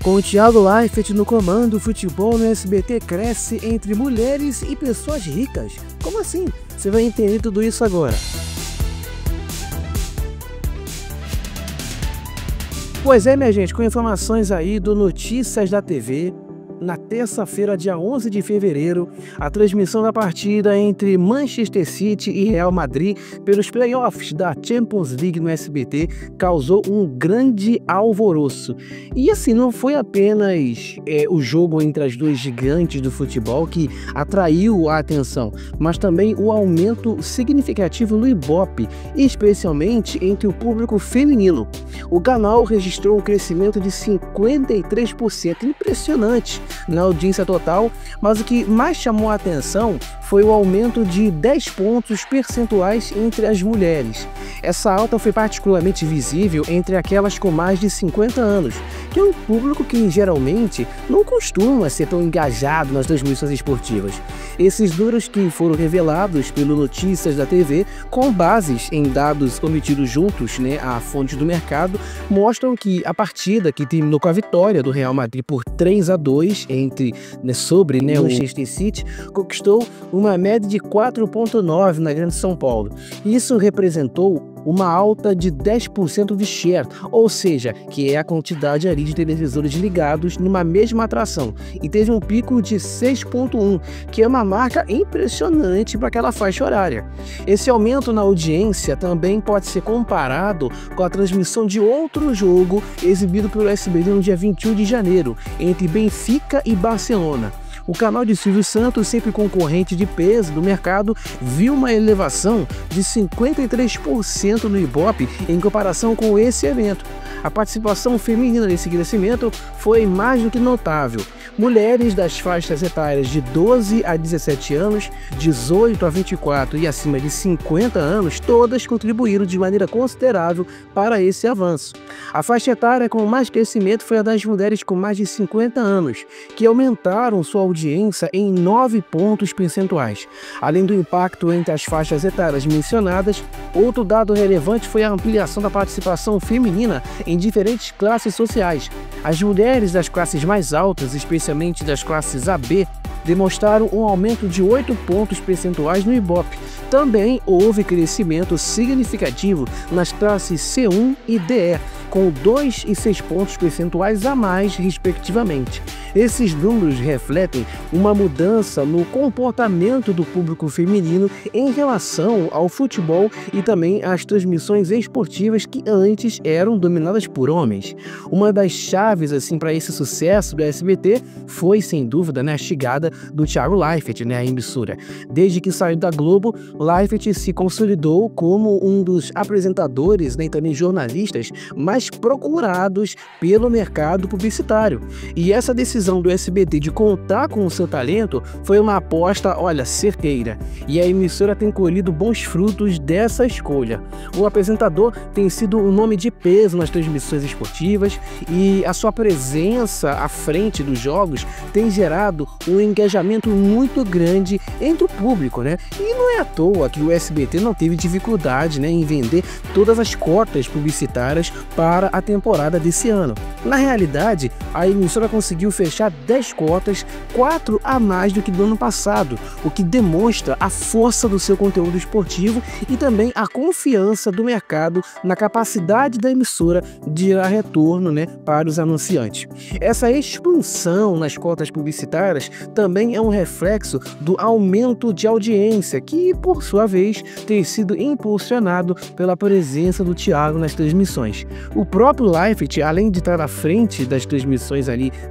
Com o Thiago Leifert no comando, o futebol no SBT cresce entre mulheres e pessoas ricas. Como assim? Você vai entender tudo isso agora. Pois é, minha gente, com informações aí do Notícias da TV, na terça-feira, dia 11 de fevereiro, a transmissão da partida entre Manchester City e Real Madrid pelos playoffs da Champions League no SBT causou um grande alvoroço. E assim, não foi apenas o jogo entre as duas gigantes do futebol que atraiu a atenção, mas também o aumento significativo no Ibope, especialmente entre o público feminino. O canal registrou um crescimento de 53%, impressionante na audiência total, mas o que mais chamou a atenção foi o aumento de 10 pontos percentuais entre as mulheres. Essa alta foi particularmente visível entre aquelas com mais de 50 anos, que é um público que geralmente não costuma ser tão engajado nas transmissões esportivas. Esses números que foram revelados pelo Notícias da TV, com bases em dados obtidos juntos à fonte do mercado, mostram que a partida, que terminou com a vitória do Real Madrid por 3-2 sobre o Manchester City, conquistou uma média de 4,9 na Grande São Paulo. Isso representou uma alta de 10% de share, ou seja, que é a quantidade ali de televisores ligados numa mesma atração, e teve um pico de 6,1, que é uma marca impressionante para aquela faixa horária. Esse aumento na audiência também pode ser comparado com a transmissão de outro jogo exibido pelo SBT no dia 21 de janeiro, entre Benfica e Barcelona. O canal de Silvio Santos, sempre concorrente de peso do mercado, viu uma elevação de 53% no Ibope em comparação com esse evento. A participação feminina nesse crescimento foi mais do que notável. Mulheres das faixas etárias de 12 a 17 anos, 18 a 24 e acima de 50 anos, todas contribuíram de maneira considerável para esse avanço. A faixa etária com mais crescimento foi a das mulheres com mais de 50 anos, que aumentaram sua audiência em 9 pontos percentuais. Além do impacto entre as faixas etárias mencionadas, outro dado relevante foi a ampliação da participação feminina em diferentes classes sociais. As mulheres das classes mais altas, especialmente das classes AB, demonstraram um aumento de 8 pontos percentuais no Ibope. Também houve crescimento significativo nas classes C1 e DE, com 2 e 6 pontos percentuais a mais, respectivamente. Esses números refletem uma mudança no comportamento do público feminino em relação ao futebol e também às transmissões esportivas que antes eram dominadas por homens. Uma das chaves para esse sucesso do SBT foi, sem dúvida, a chegada do Thiago Leifert à emissora. Desde que saiu da Globo, Leifert se consolidou como um dos apresentadores e também jornalistas mais procurados pelo mercado publicitário. E essa decisão do SBT de contar com o seu talento foi uma aposta, certeira. E a emissora tem colhido bons frutos dessa escolha. O apresentador tem sido um nome de peso nas transmissões esportivas e a sua presença à frente dos jogos tem gerado um engajamento muito grande entre o público, E não é à toa que o SBT não teve dificuldade em vender todas as cotas publicitárias para a temporada desse ano. Na realidade, a emissora conseguiu fechar 10 cotas, 4 a mais do que do ano passado, o que demonstra a força do seu conteúdo esportivo e também a confiança do mercado na capacidade da emissora de gerar retorno para os anunciantes. Essa expansão nas cotas publicitárias também é um reflexo do aumento de audiência, que por sua vez tem sido impulsionado pela presença do Thiago nas transmissões. O próprio Leifert, além de estar à frente das transmissões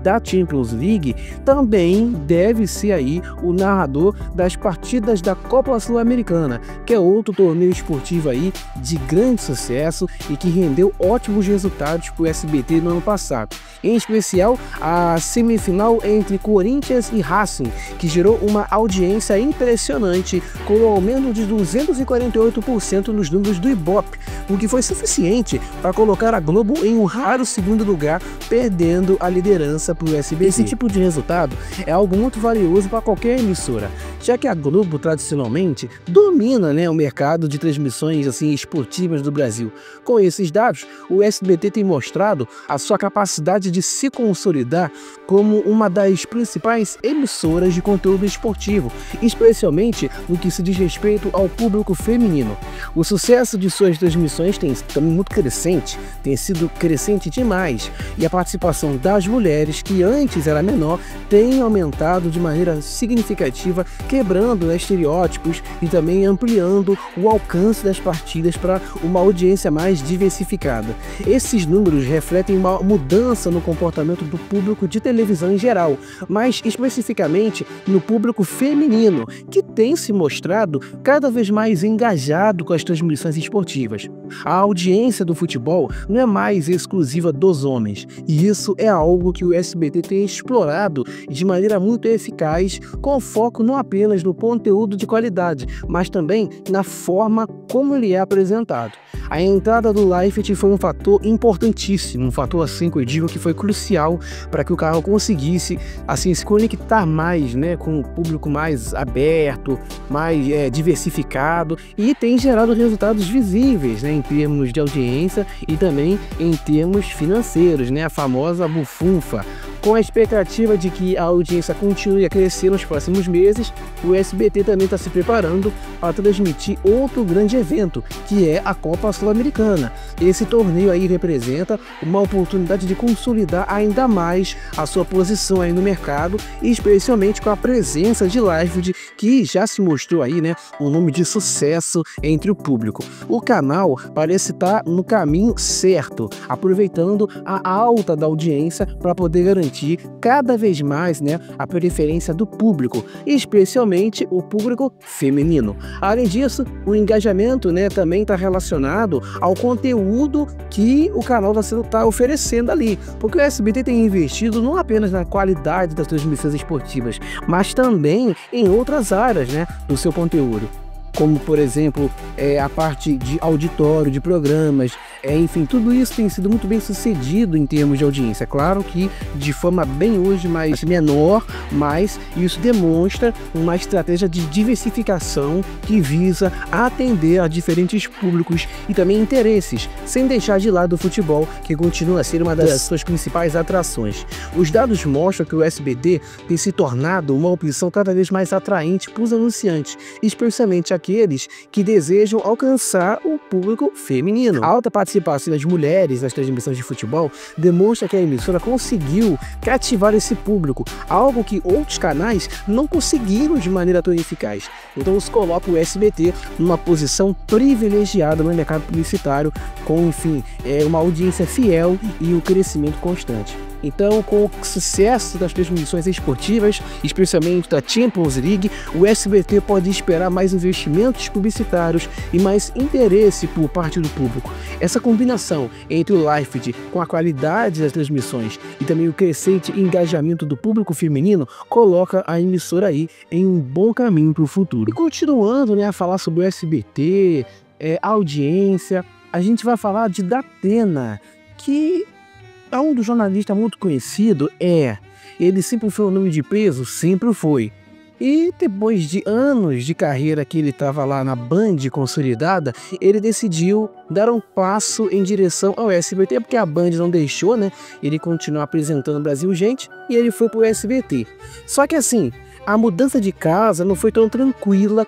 da Champions League, também deve ser o narrador das partidas da Copa Sul-Americana, que é outro torneio esportivo de grande sucesso e que rendeu ótimos resultados para o SBT no ano passado. Em especial, a semifinal entre Corinthians e Racing, que gerou uma audiência impressionante, com um aumento de 248% nos números do Ibope, o que foi suficiente para colocar a Globo em um raro segundo lugar, perdendo a liderança para o SBT. Esse tipo de resultado é algo muito valioso para qualquer emissora. já que a Globo tradicionalmente domina, né, o mercado de transmissões assim esportivas do Brasil. Com esses dados, o SBT tem mostrado a sua capacidade de se consolidar como uma das principais emissoras de conteúdo esportivo, especialmente no que se diz respeito ao público feminino. O sucesso de suas transmissões tem também muito crescente, tem sido crescente demais, e a participação das mulheres, que antes era menor, tem aumentado de maneira significativa, quebrando, né, estereótipos e também ampliando o alcance das partidas para uma audiência mais diversificada. Esses números refletem uma mudança no comportamento do público de televisão em geral, mas especificamente no público feminino, que tem se mostrado cada vez mais engajado com as transmissões esportivas. A audiência do futebol não é mais exclusiva dos homens, e isso é algo que o SBT tem explorado de maneira muito eficaz, com foco não apenas no conteúdo de qualidade, mas também na forma como ele é apresentado. A entrada do Liefeld foi um fator importantíssimo, um fator assim que eu digo que foi crucial para que o canal conseguisse assim se conectar mais, né, com o público mais aberto, mais diversificado, e tem gerado resultados visíveis, né, em termos de audiência e também em termos financeiros, né, a famosa bufunfa. Com a expectativa de que a audiência continue a crescer nos próximos meses, o SBT também está se preparando para transmitir outro grande evento, que é a Copa Sul-Americana. Esse torneio aí representa uma oportunidade de consolidar ainda mais a sua posição aí no mercado, especialmente com a presença de Liefeld, que já se mostrou aí, né, um nome de sucesso entre o público. O canal parece estar no caminho certo, aproveitando a alta da audiência para poder garantir cada vez mais, né, a preferência do público, especialmente o público feminino. Além disso, o engajamento, né, também está relacionado ao conteúdo que o canal está oferecendo ali, porque o SBT tem investido não apenas na qualidade das transmissões esportivas, mas também em outras áreas, né, do seu conteúdo, como por exemplo a parte de auditório, de programas, enfim, tudo isso tem sido muito bem sucedido em termos de audiência. Claro que de forma bem hoje mais menor, mas isso demonstra uma estratégia de diversificação que visa atender a diferentes públicos e também interesses, sem deixar de lado o futebol, que continua a ser uma das suas principais atrações. Os dados mostram que o SBT tem se tornado uma opção cada vez mais atraente para os anunciantes, especialmente aqueles que desejam alcançar o público feminino. A alta participação das mulheres nas transmissões de futebol demonstra que a emissora conseguiu cativar esse público, algo que outros canais não conseguiram de maneira tão eficaz. Então isso coloca o SBT numa posição privilegiada no mercado publicitário, com, enfim, uma audiência fiel e um crescimento constante. Então, com o sucesso das transmissões esportivas, especialmente da Champions League, o SBT pode esperar mais investimentos publicitários e mais interesse por parte do público. Essa combinação entre o Liefeld com a qualidade das transmissões e também o crescente engajamento do público feminino coloca a emissora aí em um bom caminho para o futuro. E continuando, né, a falar sobre o SBT, audiência, a gente vai falar de Datena, que é um dos jornalistas muito conhecido, ele sempre foi um nome de peso, sempre foi. E depois de anos de carreira que ele estava lá na Band consolidada, ele decidiu dar um passo em direção ao SBT, porque a Band não deixou, né, ele continuar apresentando Brasil Gente, e ele foi pro SBT. Só que assim, a mudança de casa não foi tão tranquila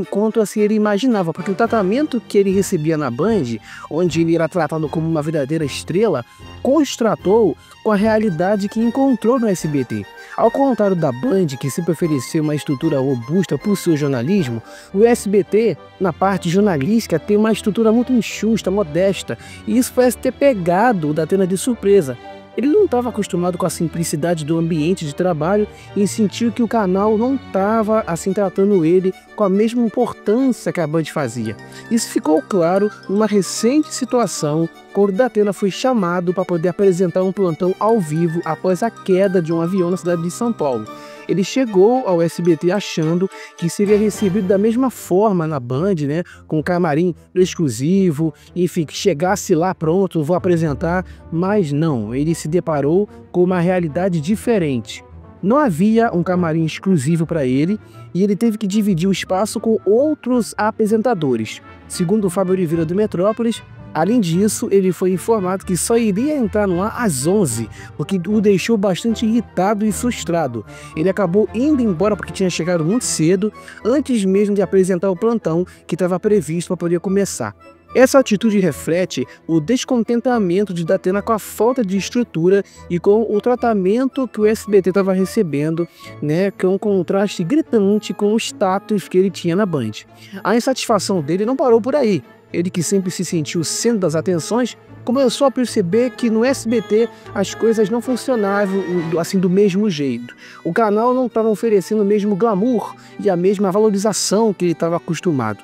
quanto assim ele imaginava, porque o tratamento que ele recebia na Band, onde ele era tratado como uma verdadeira estrela, contrastou com a realidade que encontrou no SBT. Ao contrário da Band, que sempre ofereceu uma estrutura robusta para o seu jornalismo, o SBT, na parte jornalística, tem uma estrutura muito enxusta, modesta, e isso parece ter pegado o Datena de surpresa. Ele não estava acostumado com a simplicidade do ambiente de trabalho e sentiu que o canal não estava assim tratando ele com a mesma importância que a Band fazia. Isso ficou claro numa recente situação, quando Datena foi chamado para poder apresentar um plantão ao vivo após a queda de um avião na cidade de São Paulo. Ele chegou ao SBT achando que seria recebido da mesma forma na Band, né, com camarim exclusivo, enfim, que chegasse lá, pronto, vou apresentar, mas não, ele se deparou com uma realidade diferente. Não havia um camarim exclusivo para ele e ele teve que dividir o espaço com outros apresentadores. Segundo o Fábio Oliveira do Metrópolis, além disso, ele foi informado que só iria entrar no ar às 11, o que o deixou bastante irritado e frustrado. Ele acabou indo embora porque tinha chegado muito cedo, antes mesmo de apresentar o plantão que estava previsto para poder começar. Essa atitude reflete o descontentamento de Datena com a falta de estrutura e com o tratamento que o SBT estava recebendo, né, que é um contraste gritante com o status que ele tinha na Band. A insatisfação dele não parou por aí. Ele, que sempre se sentiu o centro das atenções, começou a perceber que no SBT as coisas não funcionavam assim do mesmo jeito. O canal não estava oferecendo o mesmo glamour e a mesma valorização que ele estava acostumado,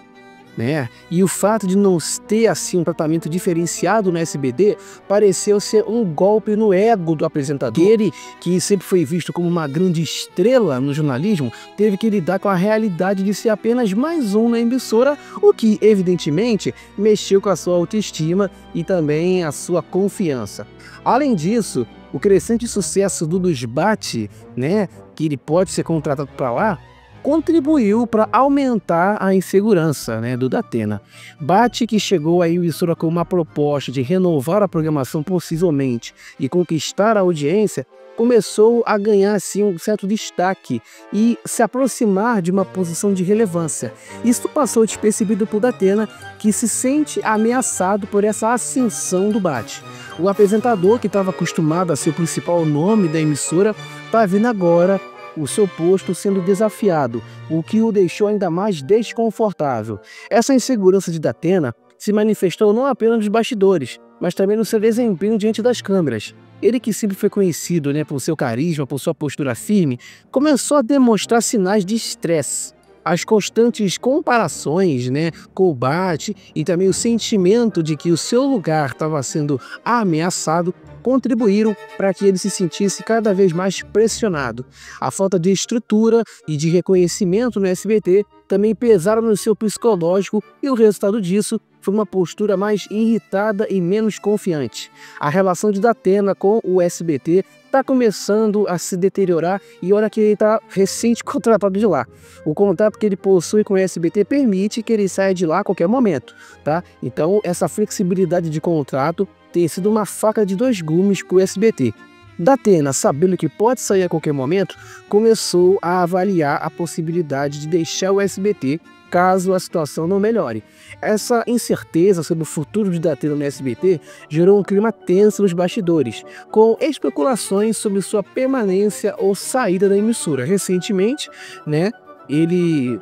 né? E o fato de não ter assim um tratamento diferenciado no SBT pareceu ser um golpe no ego do apresentador. Ele, que sempre foi visto como uma grande estrela no jornalismo, teve que lidar com a realidade de ser apenas mais um na emissora, o que evidentemente mexeu com a sua autoestima e também a sua confiança. Além disso, o crescente sucesso do Debate, né, que ele pode ser contratado para lá, contribuiu para aumentar a insegurança, né, do Datena. Bate, que chegou à emissora com uma proposta de renovar a programação possivelmente e conquistar a audiência, começou a ganhar assim um certo destaque e se aproximar de uma posição de relevância. Isso passou despercebido por Datena, que se sente ameaçado por essa ascensão do Bate. O apresentador, que estava acostumado a ser o principal nome da emissora, está vendo agora o seu posto sendo desafiado, o que o deixou ainda mais desconfortável. Essa insegurança de Datena se manifestou não apenas nos bastidores, mas também no seu desempenho diante das câmeras. Ele, que sempre foi conhecido, né, por seu carisma, por sua postura firme, começou a demonstrar sinais de estresse. As constantes comparações, né, com o Bate e também o sentimento de que o seu lugar estava sendo ameaçado contribuíram para que ele se sentisse cada vez mais pressionado. A falta de estrutura e de reconhecimento no SBT também pesaram no seu psicológico e o resultado disso foi uma postura mais irritada e menos confiante. A relação de Datena com o SBT está começando a se deteriorar e olha que ele está recente contratado de lá. O contrato que ele possui com o SBT permite que ele saia de lá a qualquer momento, tá? Então essa flexibilidade de contrato tem sido uma faca de dois gumes para o SBT. Datena, sabendo que pode sair a qualquer momento, começou a avaliar a possibilidade de deixar o SBT caso a situação não melhore. Essa incerteza sobre o futuro de Datena no SBT gerou um clima tenso nos bastidores, com especulações sobre sua permanência ou saída da emissora. Recentemente, né, ele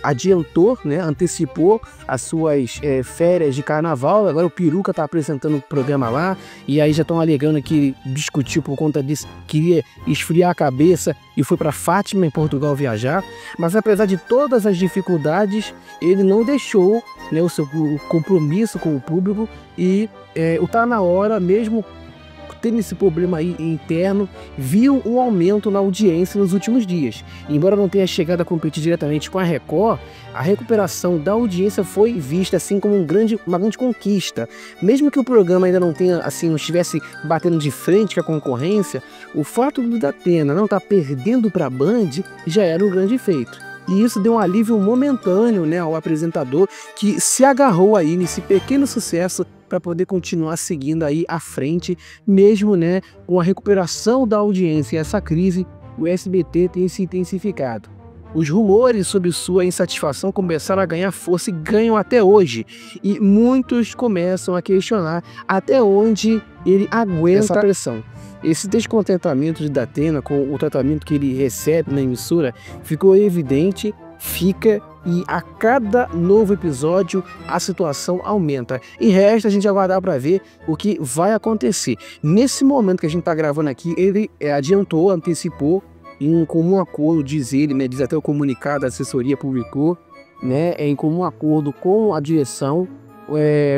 adiantou, né, antecipou as suas férias de carnaval. Agora o Peruca está apresentando o programa lá, e aí já estão alegando que discutiu por conta disso, queria esfriar a cabeça e foi para Fátima, em Portugal, viajar. Mas apesar de todas as dificuldades, ele não deixou, né, o seu compromisso com o público e o Tá Na Hora, mesmo tendo esse problema aí interno, viu um aumento na audiência nos últimos dias. Embora não tenha chegado a competir diretamente com a Record, a recuperação da audiência foi vista assim como uma grande conquista. Mesmo que o programa ainda não tenha, assim, não estivesse batendo de frente com a concorrência, o fato do Datena não estar perdendo para a Band já era um grande feito. E isso deu um alívio momentâneo, né, ao apresentador, que se agarrou aí nesse pequeno sucesso para poder continuar seguindo aí à frente, mesmo, né, com a recuperação da audiência e essa crise, o SBT tem se intensificado. Os rumores sobre sua insatisfação começaram a ganhar força e ganham até hoje, e muitos começam a questionar até onde ele aguenta essa pressão. Esse descontentamento de Datena com o tratamento que ele recebe na emissora ficou evidente, e a cada novo episódio a situação aumenta. E resta a gente aguardar para ver o que vai acontecer. Nesse momento que a gente está gravando aqui, ele adiantou, antecipou, em comum acordo, diz ele, né, diz até o comunicado da assessoria publicou, né, em comum acordo com a direção,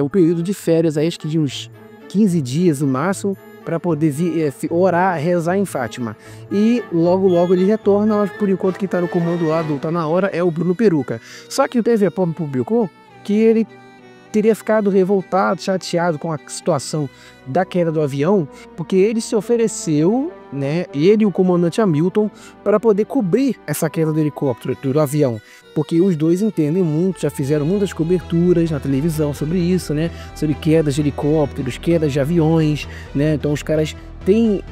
o período de férias, acho que de uns 15 dias no máximo, para poder orar, rezar em Fátima. E logo ele retorna, mas por enquanto quem está no comando lá do Tá Na Hora é o Bruno Peruca. Só que o TV Pop publicou que ele teria ficado revoltado, chateado com a situação da queda do avião, porque ele se ofereceu, né, ele e o comandante Hamilton, para poder cobrir essa queda do helicóptero, do avião, porque os dois entendem muito, já fizeram muitas coberturas na televisão sobre isso, né, sobre quedas de helicópteros, quedas de aviões, né, então os caras têm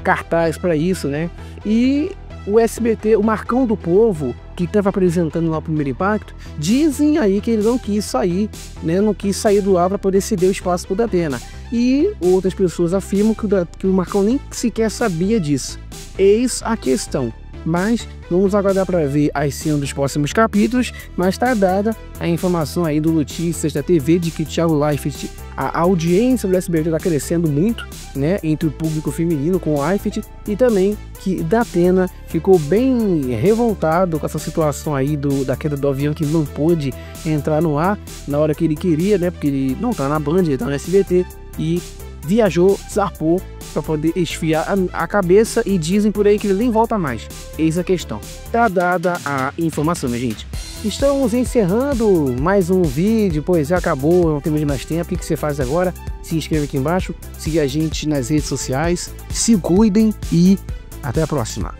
cartaz para isso, né, e o SBT, o Marcão do Povo, que estava apresentando lá o Primeiro Impacto, dizem aí que ele não quis sair, né, não quis sair do ar para poder ceder o espaço para o Datena. E outras pessoas afirmam que o Marcão nem sequer sabia disso. Eis a questão. Mas vamos aguardar para ver as cenas dos próximos capítulos, mas está dada a informação aí do Notícias da TV de que Thiago Leifert, a audiência do SBT está crescendo muito, né, entre o público feminino com o Leifert, e também que Datena ficou bem revoltado com essa situação aí da queda do avião, que não pôde entrar no ar na hora que ele queria, né, porque ele não está na Band, ele está no SBT, e viajou, zarpou para poder esfriar a cabeça, e dizem por aí que ele nem volta mais. Eis a questão. Tá dada a informação, minha gente. Estamos encerrando mais um vídeo, pois já acabou, não temos mais tempo. O que você faz agora? Se inscreve aqui embaixo, siga a gente nas redes sociais, se cuidem e até a próxima.